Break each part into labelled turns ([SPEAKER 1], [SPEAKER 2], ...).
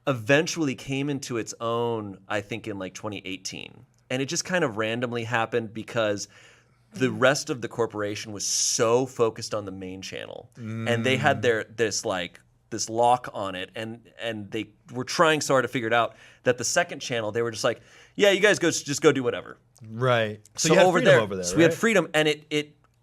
[SPEAKER 1] eventually came into its own, I think, in like 2018. And it just kind of randomly happened because the rest of the corporation was so focused on the main channel. And they had this lock on it, and they were trying so hard to figure it out that the second channel, they were just like, yeah, you guys just go do whatever.
[SPEAKER 2] Right.
[SPEAKER 1] So
[SPEAKER 2] you had
[SPEAKER 1] over
[SPEAKER 2] freedom
[SPEAKER 1] there,
[SPEAKER 2] over there,
[SPEAKER 1] so
[SPEAKER 2] right?
[SPEAKER 1] we had freedom, and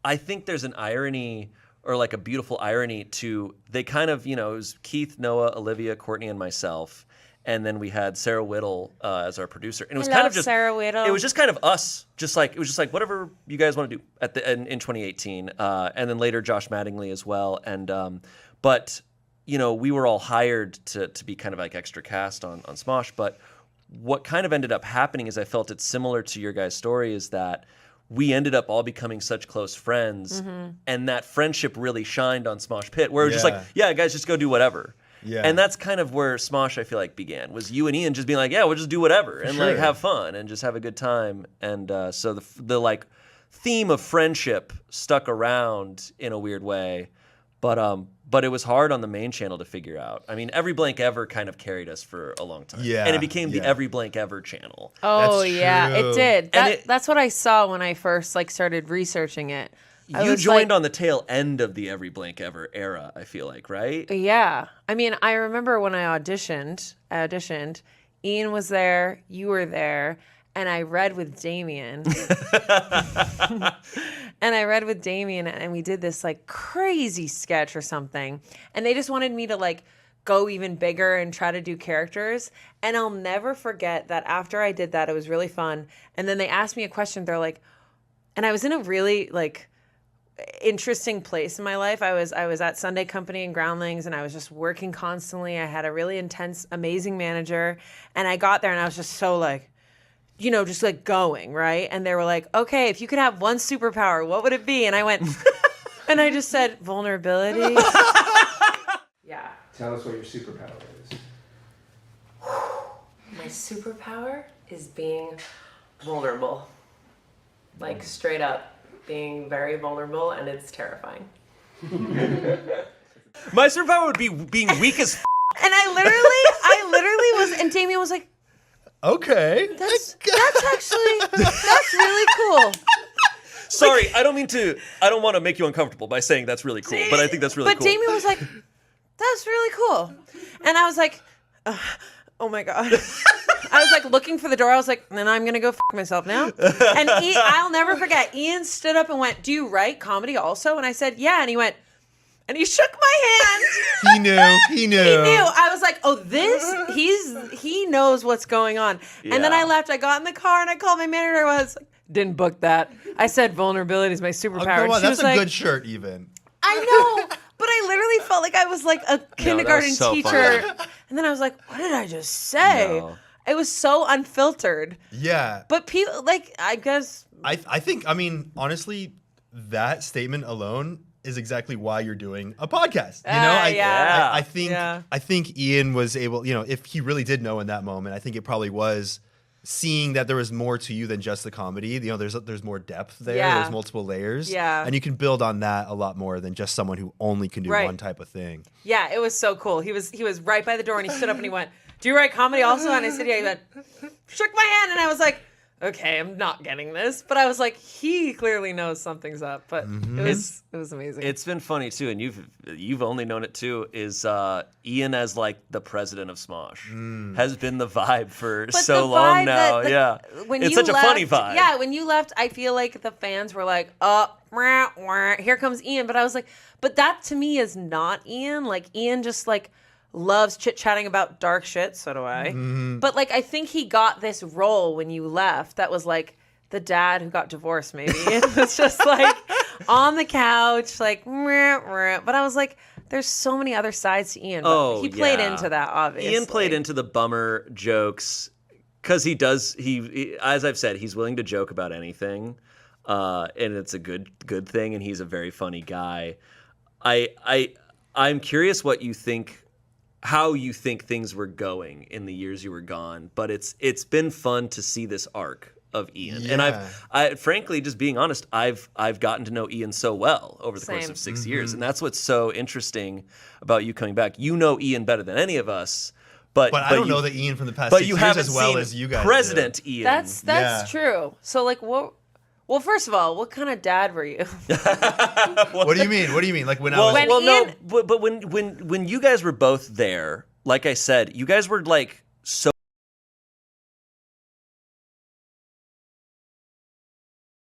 [SPEAKER 1] I think there's an irony, or like a beautiful irony to, they kind of, it was Keith, Noah, Olivia, Courtney, and myself. And then we had Sarah Whittle as our producer. And it was kind of just
[SPEAKER 3] Sarah Whittle.
[SPEAKER 1] It was just kind of us. It was just like whatever you guys want to do in 2018. And then later Josh Mattingly as well. And but we were all hired to be kind of like extra cast on Smosh. But what kind of ended up happening is I felt it's similar to your guys' story, is that we ended up all becoming such close friends, and that friendship really shined on Smosh Pit, where it was just like, yeah, guys, just go do whatever. Yeah. And that's kind of where Smosh, I feel like, began, was you and Ian just being like, yeah, we'll just do whatever and like have fun and just have a good time. And so the like theme of friendship stuck around in a weird way, but it was hard on the main channel to figure out. I mean, Every Blank Ever kind of carried us for a long time. Yeah. And it became the Every Blank Ever channel.
[SPEAKER 3] Oh, yeah, it did. That's what I saw when I first started researching it.
[SPEAKER 1] You joined on the tail end of the Every Blank Ever era, I feel like, right?
[SPEAKER 3] Yeah. I mean, I remember when I auditioned, Ian was there, you were there, and I read with Damien. And we did this like crazy sketch or something. And they just wanted me to go even bigger and try to do characters. And I'll never forget that after I did that, it was really fun. And then they asked me a question. They're like, and I was in a really interesting place in my life. I was at Sunday Company and Groundlings, and I was just working constantly. I had a really intense, amazing manager, and I got there and I was just so going, right? And they were like, okay, if you could have one superpower, what would it be? And I went, and I just said, vulnerability. Yeah.
[SPEAKER 4] Tell us what your superpower is.
[SPEAKER 3] My superpower is being vulnerable. Straight up. Being very vulnerable, and it's terrifying.
[SPEAKER 1] My superpower would be being weak as
[SPEAKER 3] And I literally was, and Damien was like,
[SPEAKER 2] okay.
[SPEAKER 3] That's really cool.
[SPEAKER 1] Sorry, I don't want to make you uncomfortable by saying that's really cool, but I think that's really cool.
[SPEAKER 3] But Damien was like, that's really cool. And I was like, oh my God. I was looking for the door. I was like, then I'm going to go myself now. And I'll never forget. Ian stood up and went, do you write comedy also? And I said, yeah. And he went, and he shook my hand.
[SPEAKER 2] He knew.
[SPEAKER 3] He knew. I was like, oh, he knows what's going on. Yeah. And then I left. I got in the car and I called my manager. I was like, didn't book that. I said, vulnerability is my superpower.
[SPEAKER 2] Come on, that's a good shirt even.
[SPEAKER 3] I know. But I literally felt like I was like a kindergarten teacher. Funny. And then I was like, what did I just say? No. It was so unfiltered.
[SPEAKER 2] Yeah.
[SPEAKER 3] But people, I guess.
[SPEAKER 2] I think, honestly, that statement alone is exactly why you're doing a podcast. I think Ian was able, if he really did know in that moment, I think it probably was seeing that there was more to you than just the comedy. There's more depth there. Yeah. There's multiple layers. Yeah. And you can build on that a lot more than just someone who only can do one type of thing.
[SPEAKER 3] Yeah, it was so cool. He was right by the door and he stood up and he went, do you write comedy also? And I said, yeah. He went, shook my hand, and I was like, okay, I'm not getting this. But I was like, he clearly knows something's up. But it was amazing.
[SPEAKER 1] It's been funny too, and you've only known it too, is Ian as the president of Smosh has been the vibe for so long now. It's such a funny vibe.
[SPEAKER 3] Yeah, when you left, I feel like the fans were like, here comes Ian. But I was like, but that to me is not Ian. Ian just loves chit-chatting about dark shit, so do I. Mm-hmm. But I think he got this role when you left that was the dad who got divorced, maybe. It was just on the couch, but I was like, there's so many other sides to Ian. But he played into that, obviously.
[SPEAKER 1] Ian played into the bummer jokes because he as I've said, he's willing to joke about anything, and it's a good thing, and he's a very funny guy. I'm curious what you think, how you think things were going in the years you were gone, but it's been fun to see this arc of Ian. Yeah. And I frankly, just being honest, I've gotten to know Ian so well over the course of 6 years, and that's what's so interesting about you coming back. You know Ian better than any of us,
[SPEAKER 2] But I don't know that Ian from the past
[SPEAKER 1] but
[SPEAKER 2] 6
[SPEAKER 1] you
[SPEAKER 2] years
[SPEAKER 1] haven't
[SPEAKER 2] as well
[SPEAKER 1] seen
[SPEAKER 2] as you guys
[SPEAKER 1] President
[SPEAKER 2] do.
[SPEAKER 1] Ian.
[SPEAKER 3] That's true. So like what? Well, first of all, what kind of dad were you?
[SPEAKER 2] What do you mean? What do you mean? Like when I was
[SPEAKER 1] no, but when you guys were both there, like I said, you guys were like